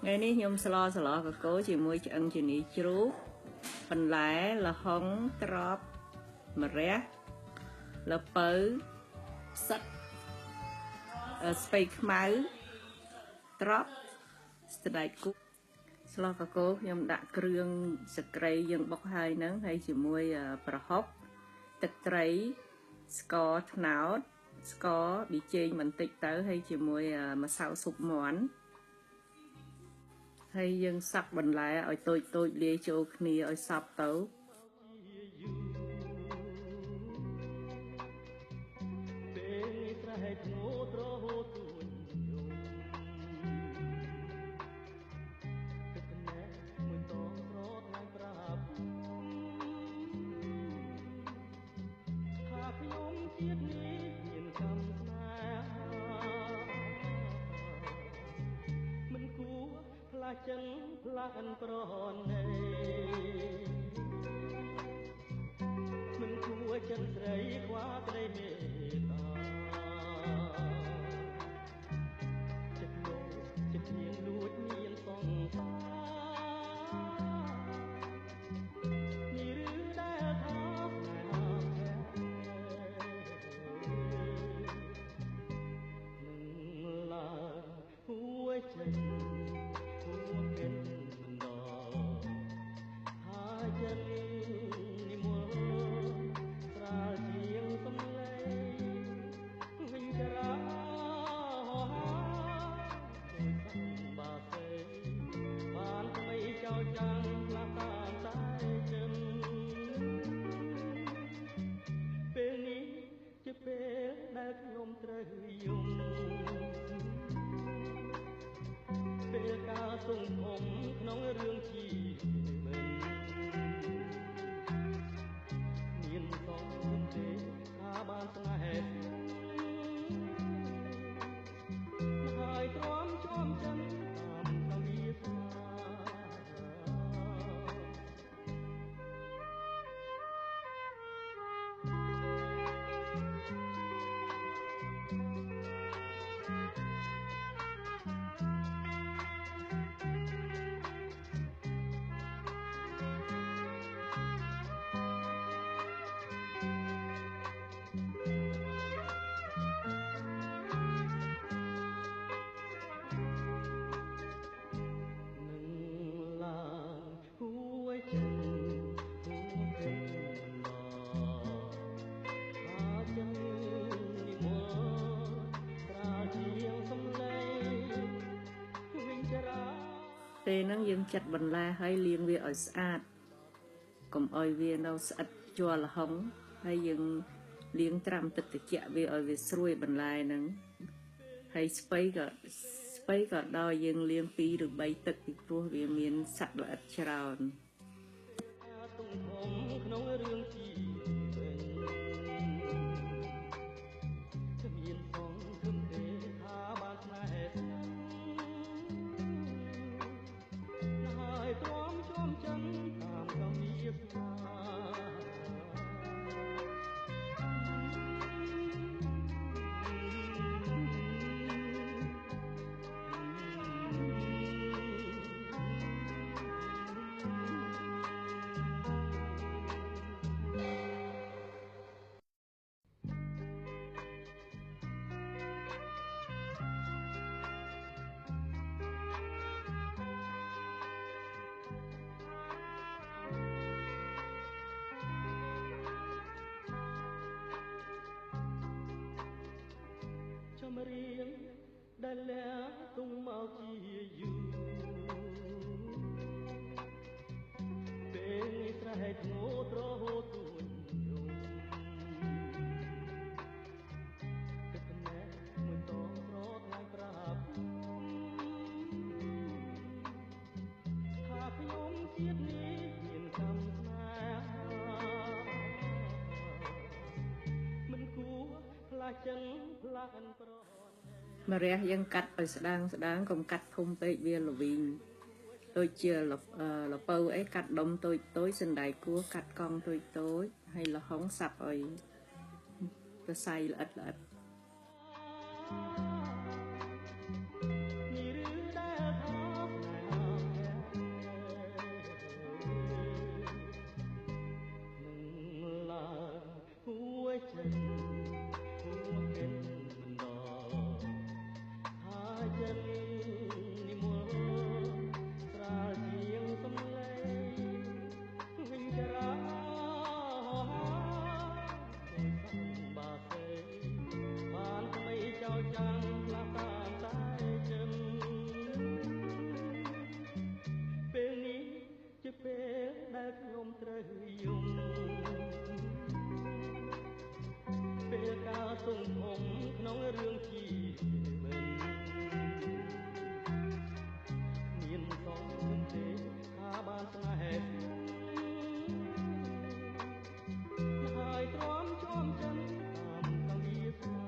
ngày nay nhom slo cái cố chỉ mới ăn chỉ ní chú phần lái là hóng trọp mà ré là bớ sắt space máu trọp sợi cúc slo cái cố nhom đã kêu sợi cây dân bọc hai nắng hay chỉ mới bờ hốc tật trái score não score bị chênh mình tích tới hay chỉ mới mà sao sụp món hay dân sắp bình lại ở tôi lia chỗ kia ở sắp tới chân lan tròn này mình cua chân sấy qua cây mê ta chất nhiên đuôi nhiên song ta như rứa đã thắp mình là cuối chânពេលការសង្ឃុំក្នុងរឿងជីវិតមានផងទេថាបានស្នេហ៍ហើយទ្រាំជាប់ចិត្តតាមកវីសាពេលហ្នឹងយើងចាត់បន្លែឲ្យលាងវាឲ្យស្អាតកុំឲ្យវានៅស្អិតជាប់ល្ហុងហើយយើងលាងត្រាំទឹកត្រជាក់វាឲ្យវាស្រួយបន្លែហ្នឹងហើយស្ពៃក៏ដល់យើងលាង2ឬ3ទឹកពីព្រោះវាមានសត្វល្អិតច្រើនក្នុងរឿងជីវិតគ្មានផងគំទេថាបានស្នេហ៍ហើយទ្រាំជាប់ចិត្តតាមកំវាសាចម្រៀងដែលលាទុំមកជាយូរពេលស្រែកងោត្រហូតទួញយំទឹកណែមួយតងប្រថ្លៃប្រាប់ថាខ្ញុំជាតិនេះមានកម្មស្នេហាមិនគួរផ្លាស់ចិនផ្លាស់ប្រម្រះយើងកាត់ឲ្យស្ដាងកុំកាត់ធំពេកវាល្វីងដូចជាលពៅអីកាត់ដុំតូចសណ្ដែកគួរកាត់កង់តូចហើយល្ហុងសាប់ឲ្យប្រស័យល្អិតនេះឬដែលថា យំពេលការទងធំក្នុងរឿងជីវិតមានសំទេថាបានស្នេហ៍ហើយទ្រាំជាប់ចិនតាមសង្វាស្នា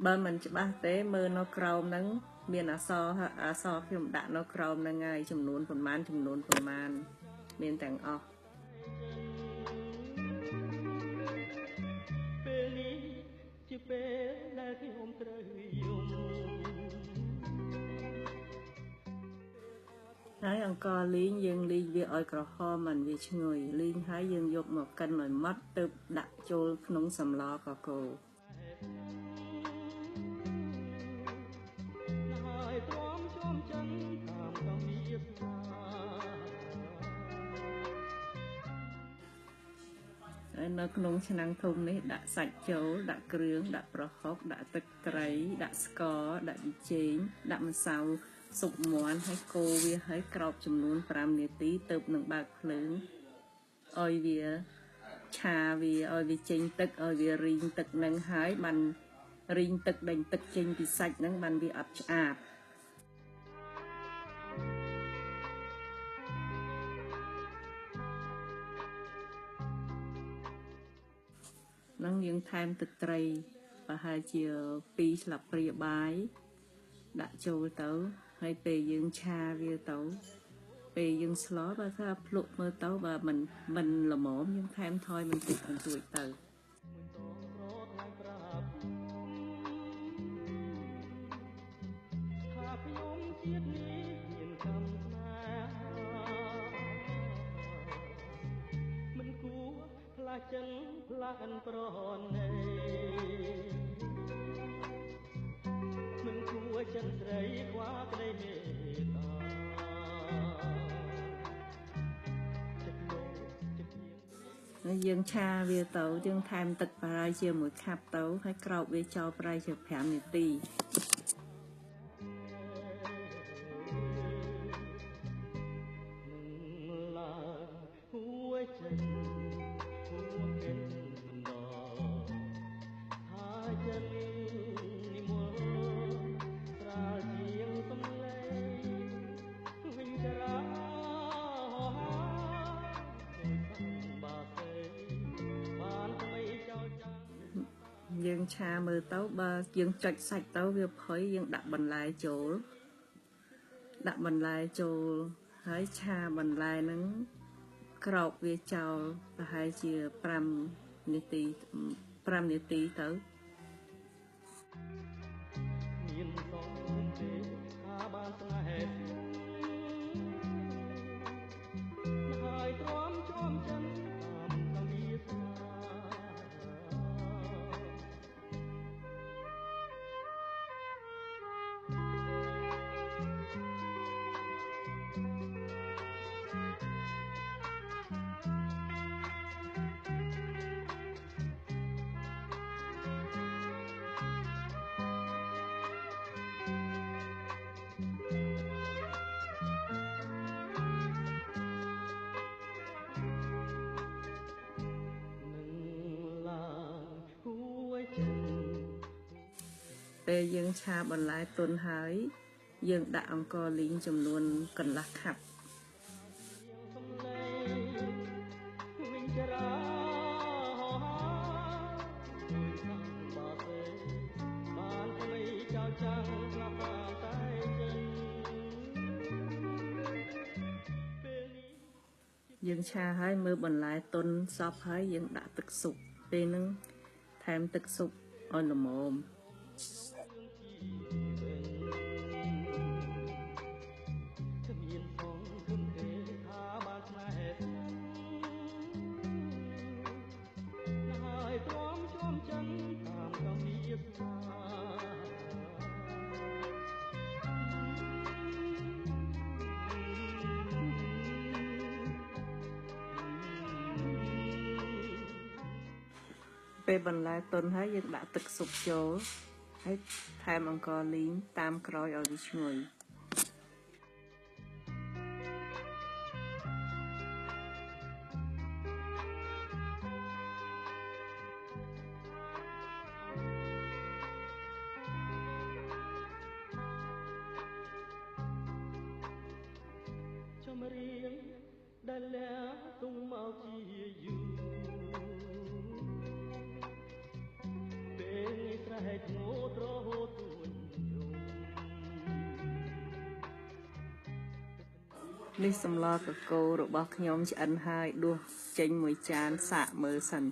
បើមិនច្បាស់ទេមើលនៅក្រោមហ្នឹងមានអក្សរខ្ញុំដាក់នៅក្រោមហ្នឹងហើយចំនួនប្រមាណមានទាំងអស់ពេលនេះជាពេលដែលខ្ញុំត្រូវយំ ហើយអង្ករលីងយើងលីងវាឲ្យក្រហមមិនវាឈ្ងុយលីងហើយយើងយកមកកិនឲ្យម៉ត់ទើបដាក់ចូលក្នុងសម្លកកូរនៅក្នុងឆ្នាំងធំនេះដាក់សាច់ចូលដាក់គ្រឿងដាក់ប្រហុកដាក់ទឹកត្រីដាក់ស្ករដាក់ប៊ីចេងដាក់ម្សៅស៊ុបមាន់ហើយកូរវាឲ្យក្រោបចំនួន5នាទីទើបនឹងបើកភ្លើងឲ្យវាឆាវាឲ្យវាចេញទឹកឲ្យវារីងទឹកនឹងហើយបានរីងទឹកដេញទឹកចេញពីសាច់ហ្នឹងបានវាអត់ឆ្អាបនឹងយើងថែមទឹកត្រីប្រហែលជា2ស្លាបព្រាបាយដាក់ចូលទៅហើយពេលយើងឆាវាទៅពេលយើងស្លបើថាភ្លក់មើលទៅបើមិនល្មមយើងថែមថយបន្តិចបន្តួចទៅថាខ្ញុំជាតិនេះមានកម្មស្នេហាមិនគួរផ្លាស់ចិនផ្លាស់អិនប្រណីមិនគួរចិនស្រីខ្វះក្តីមេត្តាយើងឆាវាទៅយើងថែមទឹកប្រៃជាមួយខាប់ទៅហើយក្រោបវាចោលប្រៃជា5នាទីយើងឆាមើលទៅបើយើងចុចសាច់ទៅវាផុយយើងដាក់បន្លែចូលហើយឆាបន្លែហ្នឹងក្រោបវាចោលប្រហែលជា5នាទីទៅមានសំទេថាបានស្នេហ៍ហើយទ្រាំជាប់ចិនតាមសង្វាស្នា ពេលយើងឆាបន្លែទុនហើយយើងដាក់អង្ករលីងចំនួនកន្លះខាប់យើងឆាហើយមើលបន្លែទុនសពហើយយើងដាក់ទឹកស៊ុប ពេលហ្នឹងថែមទឹកស៊ុបឲ្យល្មមពេលបន្លែទុនហើយយើងដាក់ទឹកស៊ុបចូលហើយថែមអង្ករលីងតាមក្រោយឲ្យវាឈ្ងុយចម្រៀងដែលលាទុំមកជាយូរពេលស្រែកងោត្រហូតទួញយំនេះសម្លកកូររបស់ខ្ញុំឆ្អិនហើយដួសចេញមួយចានសាកមើលសិន